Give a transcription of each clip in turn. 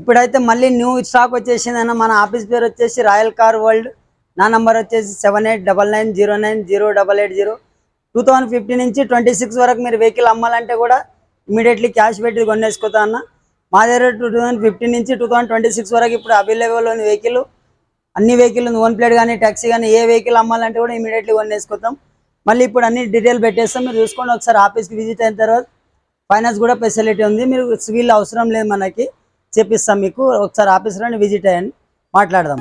ఇప్పుడైతే మళ్ళీ new stock వచ్చేసిందన్న. మన ఆఫీస్ పేరు వచ్చేసి రాయల్ కార్ వరల్డ్. నా నంబర్ వచ్చేసి 7899090880. 2015 నుంచి 26 వరకు మీరు వెహికల్ అమ్మాలంటే కూడా ఇమీడియట్లీ క్యాష్ పెట్టి కొనేసుకోతా అన్న. మా దగ్గర 2015 నుంచి 2026 వరకు ఇప్పుడు అవైలబుల్ ఉంది వెహికల్. అన్ని వెహికల్ ఉంది, ఓన్ ప్లేట్ కానీ ట్యాక్సీ కానీ ఏ వెహికల్ అమ్మాలంటే కూడా ఇమీడియట్లీ కొనేసుకుంటాం. మళ్ళీ ఇప్పుడు అన్ని డీటెయిల్ పెట్టేస్తాం, మీరు చూసుకోండి. ఒకసారి ఆఫీస్కి విజిట్ అయిన తర్వాత ఫైనాన్స్ కూడా ఫెసిలిటీ ఉంది. మీరు సివిల్ అవసరం లేదు, మనకి చెప్పిస్తాం మీకు. ఒకసారి ఆఫీస్లోనే విజిట్ అయ్యండి, మాట్లాడదాం.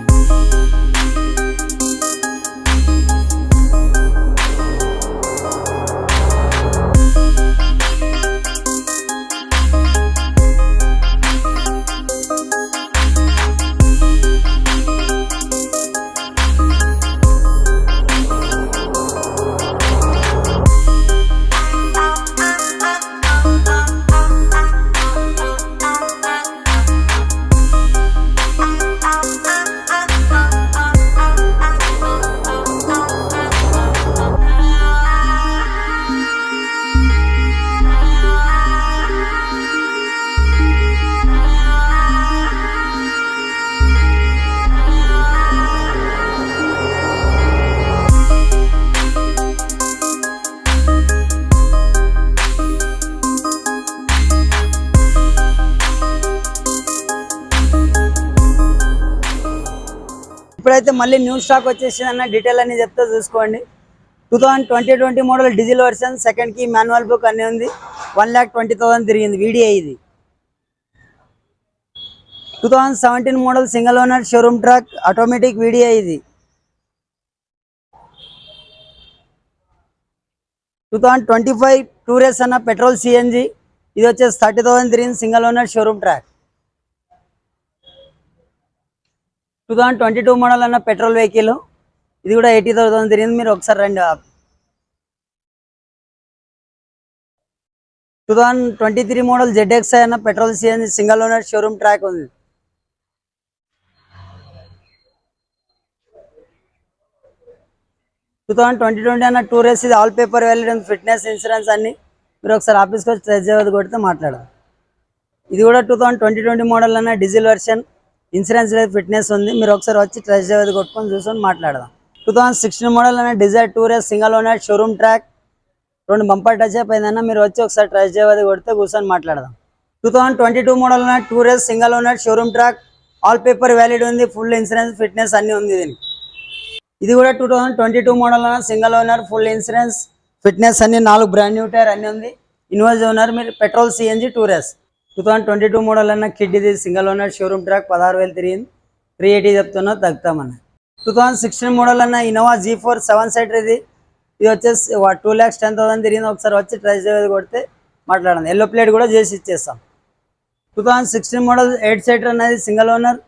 ఇప్పుడైతే మళ్ళీ న్యూ స్టాక్ వచ్చేసిందన్న. డీటెయిల్ అన్ని చెప్తే చూసుకోండి. 2020 model diesel version, second key, manual book అన్నీ ఉంది. 1,20,000 తిరిగింది వీడియో ఇది. 2017 model single owner showroom track automatic video ఇది. 2025 టూరేస్ అన్న పెట్రోల్ సిఎన్జి, ఇది వచ్చేసి 30,000 తిరిగింది, single owner showroom track. 2022 model అన్న పెట్రోల్ వెహికల్, ఇది కూడా 80,000 తిరిగింది. మీరు ఒకసారి రండి. 2023 మోడల్ ZXi అన్న petrol CNG, single owner showroom track ఉంది. 2020 అన్న టూరేస్, ఇది all paper valid, fitness, insurance అన్ని. మీరు ఒకసారి ఆఫీస్కి వచ్చి టెస్ట్ డ్రైవ్ కొడితే మాట్లాడదాం. ఇది కూడా 2020 మోడల్ అన్న డీజిల్ వర్షన్, ఇన్సూరెన్స్ లేదు, ఫిట్నెస్ ఉంది. మీరు ఒకసారి వచ్చి టెస్ట్ డ్రైవ్ కొట్టుకొని చూసుకొని మాట్లాడదాం. 2016 మోడల్ అన్న Dzire tour S, single owner showroom track, 2 bumper touch up అయిందన్న. మీరు వచ్చి ఒకసారి టెస్ట్ డ్రైవ్ కొడితే కూర్చొని మాట్లాడదాం. 2022 మోడల్ అన్న tour S, single owner showroom track, all paper valid ఉంది, ఫుల్ ఇన్సూరెన్స్, ఫిట్నెస్ అన్ని ఉంది దీనికి. ఇది కూడా 2022 మోడల్ అన్న single owner, full insurance, fitness అన్ని, 4 బ్రాండ్ న్యూ టైర్ అన్ని ఉంది. Invoice owner. మీరు పెట్రోల్ సిఎన్జి టూరేస్. 2022 మోడల్ అన్న కిడ్, ఇది సింగిల్ ఓనర్ షోరూమ్ ట్రాక్, 16,000 తిరిగింది, 380 చెప్తున్నా, తగ్గుతామన్న. 2016 మోడల్ అన్న ఇన్నోవా G4 7 సీటర్, ఇది వచ్చేసి 2,10,000 తిరిగింది. ఒకసారి వచ్చి ట్రైస్ డ్రైవ్ కొడితే మాట్లాడండి. ఎల్లో ప్లేట్ కూడా చేసి ఇచ్చేస్తాం. 2016 మోడల్ 8 సీటర్ అనేది సింగిల్ ఓనర్,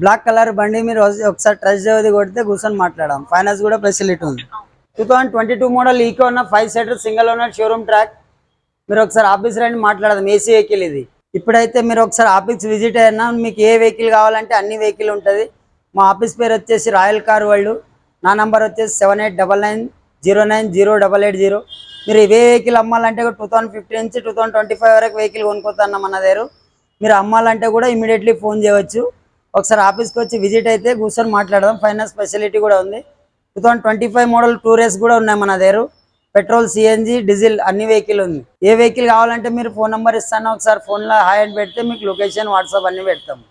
బ్లాక్ కలర్ బండి. మీరు ఒకసారి ట్రైస్ డ్రైవ్ కొడితే కూర్చొని మాట్లాడాం. ఫైనాన్స్ కూడా ఫెసిలిటీ ఉంది. 2022 మోడల్ ఈకో అన్న 5 seater, single owner showroom track. మీరు ఒకసారి ఆఫీస్ రండి, మాట్లాడదాం. ఏసీ వెహికల్ ఇది. ఇప్పుడైతే మీరు ఒకసారి ఆఫీస్ విజిట్ అయినా మీకు ఏ వెహికల్ కావాలంటే అన్ని వెహికల్ ఉంటుంది. మా ఆఫీస్ పేరు వచ్చేసి రాయల్ కార్ వరల్డ్. నా నంబర్ వచ్చేసి 7899090880. మీరు ఇవే వెహికల్ అమ్మాలంటే 2015 నుంచి 2025 వరకు వెహికల్ కొనుక్కోతాను మన దగ్గర. మీరు అమ్మాలంటే కూడా ఇమీడియట్లీ ఫోన్ చేయవచ్చు. ఒకసారి ఆఫీస్కి వచ్చి విజిట్ అయితే కూర్చొని మాట్లాడదాం. ఫైనాన్స్ ఫెసిలిటీ కూడా ఉంది. 2025 మోడల్ టూరేస్ కూడా ఉన్నాయి మన దగ్గర. పెట్రోల్, సిఎన్జి, డీజిల్ అన్ని వెహికల్ ఉంది. ఏ వెహికల్ కావాలంటే మీరు ఫోన్ నెంబర్ ఇస్తాను, ఒకసారి ఫోన్లో హాయ్ అని పెడితే మీకు లొకేషన్, వాట్సాప్ అన్ని పెడతాము.